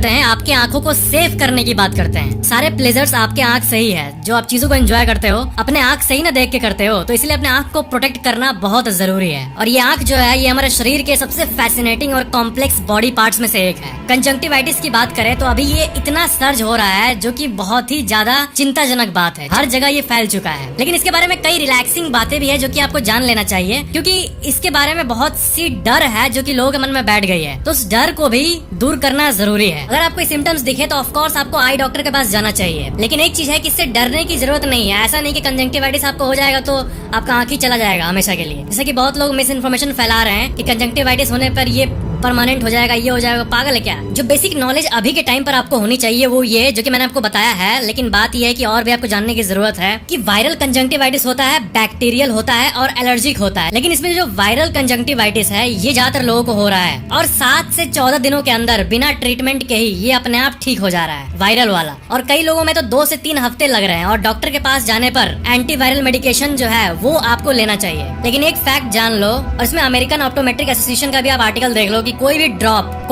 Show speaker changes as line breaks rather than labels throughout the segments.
करते हैं आपकी आंखों को सेव करने की बात करते हैं। सारे प्लेजर्स आपके आंख से ही है। जो आप चीजों को एंजॉय करते हो अपने आंख से ही ना देख के करते हो, तो इसलिए अपने आंख को प्रोटेक्ट करना बहुत जरूरी है। और ये आंख जो है ये हमारे शरीर के सबसे फैसिनेटिंग और कॉम्प्लेक्स बॉडी पार्ट्स में से एक है। कंजंक्टिवाइटिस की बात करें तो अभी ये इतना सर्ज हो रहा है जो कि बहुत ही ज्यादा चिंताजनक बात है। हर जगह ये फैल चुका है, लेकिन इसके बारे में कई रिलैक्सिंग बातें भी है जो कि आपको जान लेना चाहिए, क्योंकि इसके बारे में बहुत सी डर है जो कि लोगों के मन में बैठ गई है। तो उस डर को भी दूर करना जरूरी है। अगर आपको सिम्टम्स दिखे तो ऑफ कोर्स आपको आई डॉक्टर के पास जाना चाहिए, लेकिन एक चीज है कि इससे डरने की जरूरत नहीं है। ऐसा नहीं कि कंजंक्टिवाइटिस आपको हो जाएगा तो आपका आंख ही चला जाएगा हमेशा के लिए। जैसे कि बहुत लोग मिस इन्फॉर्मेशन फैला रहे हैं कि कंजंक्टिवाइटिस होने पर ये परमानेंट हो जाएगा, ये हो जाएगा। पागल है क्या? जो बेसिक नॉलेज अभी के टाइम पर आपको होनी चाहिए वो ये जो कि मैंने आपको बताया है, लेकिन बात ये है कि और भी आपको जानने की जरूरत है कि वायरल कंजंक्टिवाइटिस होता है, बैक्टीरियल होता है और एलर्जिक होता है। लेकिन इसमें जो वायरल कंजंक्टिवाइटिस है ये ज्यादातर लोगों को हो रहा है और 7 से 14 दिनों के अंदर बिना ट्रीटमेंट के ही ये अपने आप ठीक हो जा रहा है, वायरल वाला। और कई लोगों में तो 2 से 3 हफ्ते लग रहे हैं और डॉक्टर के पास जाने पर एंटीवायरल मेडिकेशन जो है वो आपको लेना चाहिए। लेकिन एक फैक्ट जान लो, और इसमें अमेरिकन ऑप्टोमेट्रिक एसोसिएशन का भी आप आर्टिकल देख लो कि कोई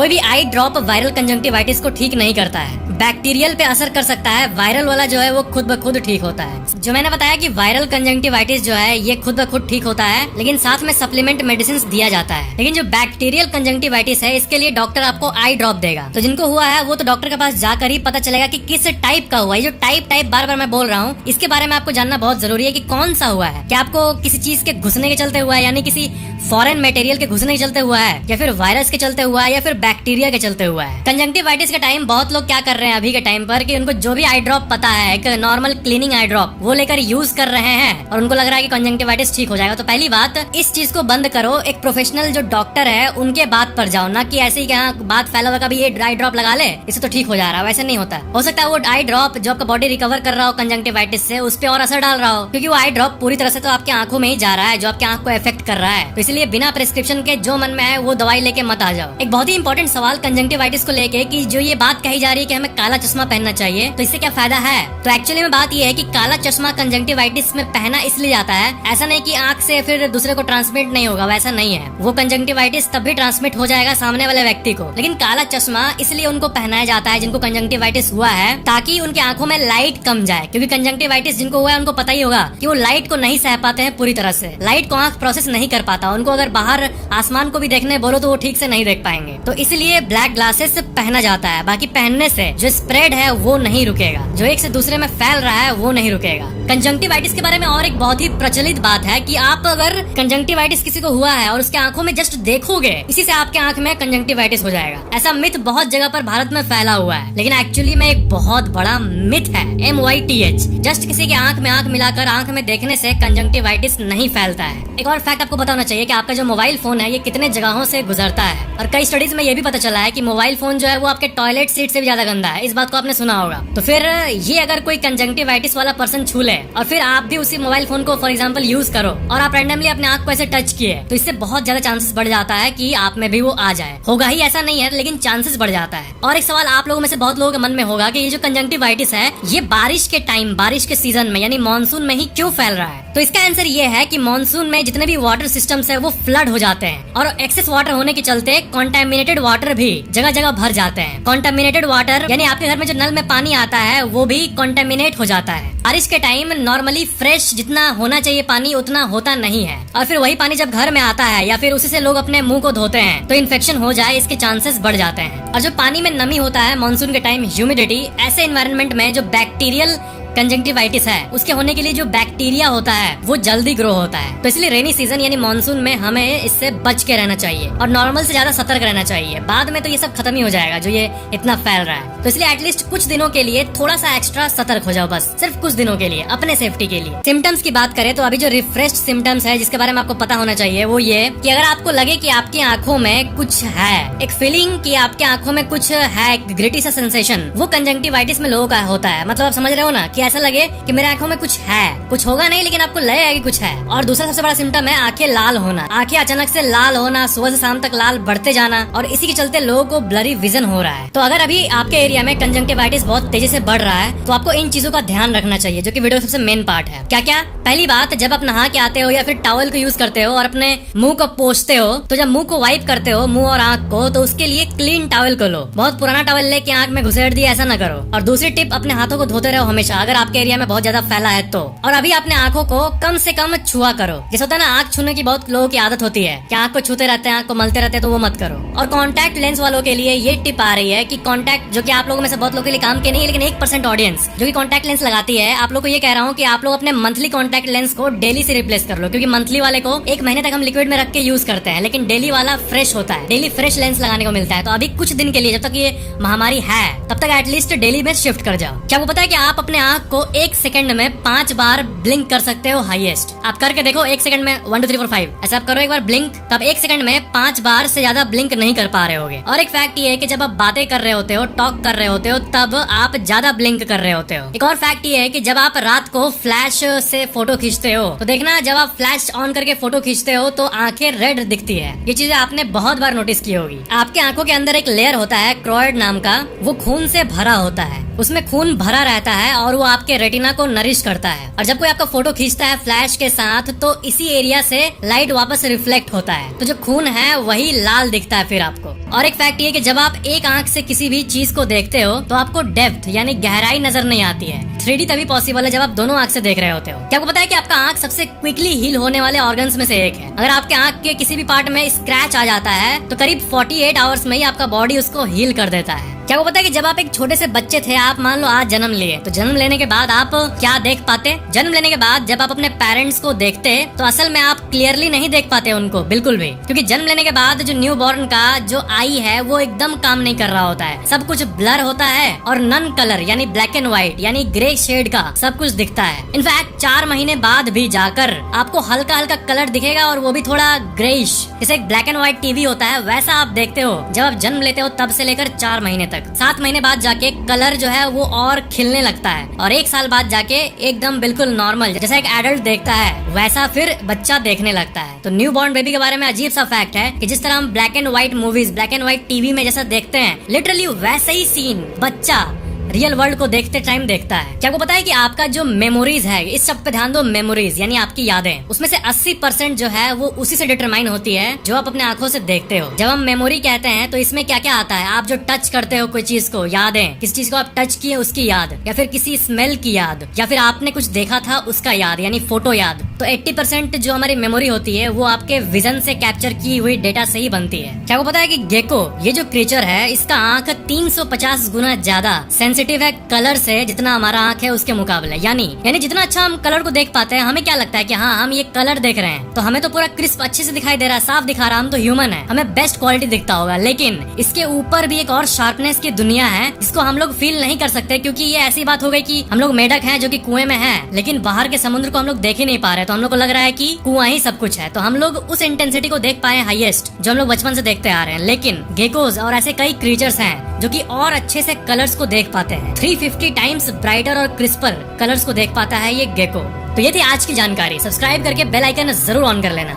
भी आई ड्रॉप वायरल कंजंक्टिवाइटिस को ठीक नहीं करता है। बैक्टीरियल पे असर कर सकता है, वायरल वाला जो है वो खुद ब खुद ठीक होता है। जो मैंने बताया कि वायरल कंजंक्टिवाइटिस जो है ये खुद ब खुद ठीक होता है, लेकिन साथ में सप्लीमेंट मेडिसिन दिया जाता है। लेकिन जो बैक्टीरियल कंजंक्टिवाइटिस है इसके लिए डॉक्टर आपको आई ड्रॉप देगा। तो जिनको हुआ है वो तो डॉक्टर के पास जाकर ही पता चलेगा कि किस टाइप का हुआ है। जो टाइप बार बार मैं बोल रहा हूँ, इसके बारे में आपको जानना बहुत जरूरी है कि कौन सा हुआ है। क्या आपको किसी चीज के घुसने के चलते हुआ है, यानी किसी फॉरेन मटेरियल के घुसने के चलते हुआ है, या फिर वायरस के चलते हुआ है, या फिर बैक्टीरिया के चलते हुआ है। कंजंक्टिवाइटिस के टाइम बहुत लोग क्या कर रहे हैं अभी के टाइम पर कि उनको जो भी आई ड्रॉप पता है, एक नॉर्मल क्लीनिंग आई ड्रॉप, वो लेकर यूज कर रहे हैं और उनको लग रहा है कि कंजंक्टिवाइटिस ठीक हो जाएगा। तो पहली बात, इस चीज को बंद करो। एक प्रोफेशनल जो डॉक्टर है उनके बात पर जाओ, ना कि ऐसे ही क्या बात फैला हुआ कभी ये आई ड्रॉप लगा ले इससे तो ठीक हो जा रहा है। वैसे नहीं होता। हो सकता है वो आई ड्रॉप जो आपका बॉडी रिकवर कर रहा हो कंजंक्टिवाइटिस से, उस पर और असर डाल रहा हो, क्योंकि वो आई ड्रॉप पूरी तरह से तो आपकी आंखों में ही जा रहा है, जो आपकी आंख को इफेक्ट कर रहा है। तो इसलिए बिना प्रिस्क्रिप्शन के जो मन में है वो दवाई लेके मत आ जाओ। एक बहुत ही इंपॉर्टेंट सवाल कंजंक्टिवाइटिस को लेके कि जो ये बात कही जा रही है कि हमें काला चश्मा पहनना चाहिए, तो इससे क्या फायदा है? तो एक्चुअली में बात ये है कि काला चश्मा कंजंक्टिवाइटिस में पहना इसलिए जाता है, ऐसा नहीं कि आंख से फिर दूसरे को ट्रांसमिट नहीं होगा, वैसा नहीं है। वो कंजंक्टिवाइटिस तब भी ट्रांसमिट हो जाएगा सामने वाले व्यक्ति को, लेकिन काला चश्मा इसलिए उनको पहनाया जाता है जिनको कंजंक्टिवाइटिस हुआ है, ताकि उनकी आंखों में लाइट कम जाए। क्योंकि कंजंक्टिवाइटिस जिनको हुआ है उनको पता ही होगा कि वो लाइट को नहीं सह पाते हैं पूरी तरह से। लाइट को आंख प्रोसेस नहीं कर पाता, उनको अगर बाहर आसमान को भी देखने बोलो तो वो ठीक से नहीं देख पाएंगे। तो इसलिए ब्लैक ग्लासेस पहना जाता है। बाकी पहनने से जो स्प्रेड है वो नहीं रुकेगा, जो एक से दूसरे में फैल रहा है वो नहीं रुकेगा। कंजंक्टिवाइटिस के बारे में और एक बहुत ही प्रचलित बात है कि आप अगर कंजंक्टिवाइटिस किसी को हुआ है और उसके आंखों में जस्ट देखोगे, इसी से आपके आंख में कंजंक्टिवाइटिस हो जाएगा। ऐसा मिथ बहुत जगह पर भारत में फैला हुआ है, लेकिन एक्चुअली में एक बहुत बड़ा मिथ है। MYTH, जस्ट किसी के आंख में आंख मिलाकर आंख में देखने से कंजंक्टिवाइटिस नहीं फैलता है। एक और फैक्ट आपको पता होना चाहिए कि आपका जो मोबाइल फोन है ये कितने जगहों से गुजरता है, और कई स्टडीज में ये भी पता चला है कि मोबाइल फोन जो है वो आपके टॉयलेट सीट से भी ज्यादा गंदा है। इस बात को आपने सुना होगा। तो फिर ये अगर कोई कंजंक्टिवाइटिस वाला पर्सन छू ले और फिर आप भी उसी मोबाइल फोन को फॉर एग्जांपल यूज करो और आप रैंडमली अपने आंख को ऐसे टच किए, तो इससे बहुत ज्यादा चांसेस बढ़ जाता है कि आप में भी वो आ जाए। होगा ही ऐसा नहीं है, लेकिन चांसेस बढ़ जाता है। और एक सवाल आप लोगों में से बहुत लोगों के मन में होगा कि ये जो कंजंक्टिवाइटिस है ये बारिश के टाइम, बारिश के सीजन में यानी मानसून में ही क्यों फैल रहा है? तो इसका आंसर ये है कि मानसून में जितने भी वाटर सिस्टम्स है वो फ्लड हो जाते हैं और एक्सेस वाटर होने के चलते कॉन्टेमिनेटेड वाटर भी जगह जगह भर जाते हैं। कॉन्टेमिनेटेड वाटर यानी आपके घर में जो नल में पानी आता है वो भी कॉन्टेमिनेट हो जाता है। बारिश के टाइम नॉर्मली फ्रेश जितना होना चाहिए पानी उतना होता नहीं है, और फिर वही पानी जब घर में आता है या फिर उसी से लोग अपने मुंह को धोते हैं तो इन्फेक्शन हो जाए इसके चांसेस बढ़ जाते हैं। और जो पानी में नमी होता है मानसून के टाइम, ह्यूमिडिटी, ऐसे एनवायरनमेंट में जो बैक्टीरियल कंजंक्टिवाइटिस है उसके होने के लिए जो बैक्टीरिया होता है वो जल्दी ग्रो होता है। तो इसलिए रेनी सीजन यानी मानसून में हमें इससे बच के रहना चाहिए और नॉर्मल से ज्यादा सतर्क रहना चाहिए। बाद में तो ये सब खत्म ही हो जाएगा जो ये इतना फैल रहा है। तो इसलिए एटलीस्ट कुछ दिनों के लिए थोड़ा सा एक्स्ट्रा सतर्क हो जाओ, बस सिर्फ कुछ दिनों के लिए अपने सेफ्टी के लिए। सिम्टम्स की बात करें तो अभी जो रिफ्रेश्ड सिम्टम्स है जिसके बारे में आपको पता होना चाहिए वो ये कि अगर आपको लगे कि आपकी आंखों में कुछ है, एक फीलिंग कि आपकी आंखों में कुछ है, ग्रिटी सा सेंसेशन, वो कंजंक्टिवाइटिस में लोगों का होता है। मतलब आप समझ रहे हो ना कि ऐसा लगे कि मेरे आंखों में कुछ है, कुछ होगा नहीं लेकिन आपको लगेगा कि कुछ है। और दूसरा सबसे बड़ा सिम्टम है आंखें लाल होना, आंखें अचानक से लाल होना, सुबह से शाम तक लाल बढ़ते जाना, और इसी के चलते लोगों को ब्लरी विजन हो रहा है। तो अगर अभी आपके एरिया में कंजंक्टिवाइटिस बहुत तेजी से बढ़ रहा है तो आपको इन चीजों का ध्यान रखना चाहिए, जो कि वीडियो का सबसे मेन पार्ट है। क्या क्या? पहली बात, जब आप नहा के आते हो या फिर टॉवल को यूज करते हो और अपने मुंह को पोंछते हो, तो जब मुंह को वाइप करते हो, मुंह और आंख को, तो उसके लिए क्लीन टॉवल को लो। बहुत पुराना टॉवल लेके आंख में घुसेड़ दिया, ऐसा न करो। और दूसरी टिप, अपने हाथों को धोते रहो हमेशा, अगर आपके एरिया में बहुत ज्यादा फैला है तो। और अभी अपने आंखों को कम से कम छुआ करो। जैसे होता है ना, आंख छूने की बहुत लोगों की आदत होती है कि आंख को छूते रहते हैं, आंख को मलते रहते हैं, तो वो मत करो। और कॉन्टैक्ट लेंस वालों के लिए ये टिप आ रही है कि कॉन्टैक्ट, जो कि आप लोगों में से बहुत लोगों के लिए काम के नहीं है, लेकिन 1% ऑडियंस जो कि कॉन्टैक्ट लेंस लगाती है, आप लोग को ये कह रहा हूँ कि आप लोग अपने मंथली कॉन्टैक्ट लेंस को डेली से रिप्लेस कर लो। क्योंकि मंथली वाले को 1 महीने तक हम लिक्विड में रख के यूज करते हैं, लेकिन डेली वाला फ्रेश होता है, डेली फ्रेश लेंस लगाने को मिलता है। तो अभी कुछ दिन के लिए, जब तक ये महामारी है, तब तक एटलीस्ट डेली में शिफ्ट कर जाओ। क्या वो पता है कि आप अपने आंख को 1 सेकंड में 5 बार ब्लिंक कर सकते हो हाईएस्ट। आप करके देखो 1 सेकंड में 1 2 3 4 5 ऐसा आप करो एक बार ब्लिंक, तब 1 सेकंड में 5 बार से ज्यादा ब्लिंक नहीं कर पा रहे होगे। और एक फैक्ट ये है कि जब आप बातें कर रहे होते हो, टॉक कर रहे होते हो, तब आप ज्यादा ब्लिंक कर रहे होते हो। एक और फैक्ट ये है कि जब आप रात को फ्लैश से फोटो खींचते हो, तो देखना जब आप फ्लैश ऑन करके फोटो खींचते हो तो आंखें रेड दिखती है। ये चीजें आपने बहुत बार नोटिस की होगी। आपके आंखों के अंदर एक लेयर होता है क्रोइड नाम का, वो खून से भरा होता है, उसमें खून भरा रहता है और वो आपके रेटिना को नरिश करता है। और जब कोई आपका फोटो खींचता है फ्लैश के साथ, तो इसी एरिया से लाइट वापस रिफ्लेक्ट होता है, तो जो खून है वही लाल दिखता है फिर आपको। और एक फैक्ट ये कि जब आप एक आंख से किसी भी चीज को देखते हो तो आपको डेप्थ यानी गहराई नजर नहीं आती है। 3D तभी पॉसिबल है जब आप दोनों आंख से देख रहे होते हो। क्या आपको पता है कि आपका आंख सबसे क्विकली हील होने वाले ऑर्गन्स में से एक है। अगर आपके आंख के किसी भी पार्ट में स्क्रैच आ जाता है तो करीब 48 आवर्स में ही आपका बॉडी उसको हील कर देता है। क्या वो पता है कि जब आप एक छोटे से बच्चे थे, आप मान लो आज जन्म लिए, तो जन्म लेने के बाद आप क्या देख पाते? जन्म लेने के बाद जब आप अपने पेरेंट्स को देखते तो असल में आप क्लियरली नहीं देख पाते उनको बिल्कुल भी, क्योंकि जन्म लेने के बाद जो न्यू बॉर्न का जो आई है वो एकदम काम नहीं कर रहा होता है, सब कुछ ब्लर होता है और नन कलर यानी ब्लैक एंड व्हाइट यानी ग्रे शेड का सब कुछ दिखता है। इनफैक्ट 4 महीने बाद भी जाकर आपको हल्का हल्का कलर दिखेगा और वो भी थोड़ा ग्रेइश, जैसे एक ब्लैक एंड व्हाइट टीवी होता है वैसा आप देखते हो जब आप जन्म लेते हो तब से लेकर 4 महीने तक। 7 महीने बाद जाके कलर जो है वो और खिलने लगता है और 1 साल बाद जाके एकदम बिल्कुल नॉर्मल जैसा एक एडल्ट देखता है वैसा फिर बच्चा देखने लगता है। तो न्यू बॉर्न बेबी के बारे में अजीब सा फैक्ट है कि जिस तरह हम black and white movies, black and white TV में जैसा देखते हैं, लिटरली वैसा ही सीन बच्चा रियल वर्ल्ड को देखते टाइम देखता है। क्या आपको पता है कि आपका जो मेमोरीज है, इस सब पे ध्यान दो, मेमोरीज यानी आपकी यादें, उसमें से 80% जो है वो उसी से डिटरमाइन होती है जो आप अपने आंखों से देखते हो। जब हम मेमोरी कहते हैं तो इसमें क्या क्या आता है? आप जो टच करते हो कोई चीज को, यादें, किस चीज को आप टच किए उसकी याद, या फिर किसी स्मेल की याद, या फिर आपने कुछ देखा था उसका याद यानी फोटो याद। तो 80% जो हमारी मेमोरी होती है वो आपके विजन से कैप्चर की हुई डेटा से ही बनती है। क्या आपको पता है कि गेको ये जो क्रीचर है इसका आंख 350 गुना ज्यादा सेंसिटिव है कलर से जितना हमारा आंख है उसके मुकाबले। यानी जितना अच्छा हम कलर को देख पाते हैं, हमें क्या लगता है कि हाँ हम ये कलर देख रहे हैं तो हमें तो पूरा क्रिस्प अच्छे से दिखाई दे रहा है, साफ दिखा रहा है, हम तो ह्यूमन है, हमें बेस्ट क्वालिटी दिखता होगा। लेकिन इसके ऊपर भी एक और शार्पनेस की दुनिया है जिसको हम लोग फील नहीं कर सकते, क्योंकि ये ऐसी बात हो गई कि हम लोग मेढक हैं जो कि कुएं में हैं, लेकिन बाहर के समुद्र को हम लोग देख ही नहीं पा रहे, तो हम लोग को लग रहा है कि कुआं ही सब कुछ है। तो हम लोग उस इंटेंसिटी को देख पाए हाईएस्ट जो हम लोग बचपन से देखते आ रहे हैं। लेकिन गेकोज और ऐसे कई क्रीचर्स हैं जो कि और अच्छे से कलर्स को देख पाते हैं। 350 टाइम्स ब्राइटर और क्रिस्पर कलर्स को देख पाता है ये गेको। तो ये थी आज की जानकारी। सब्सक्राइब करके बेल आइकन जरूर ऑन कर लेना।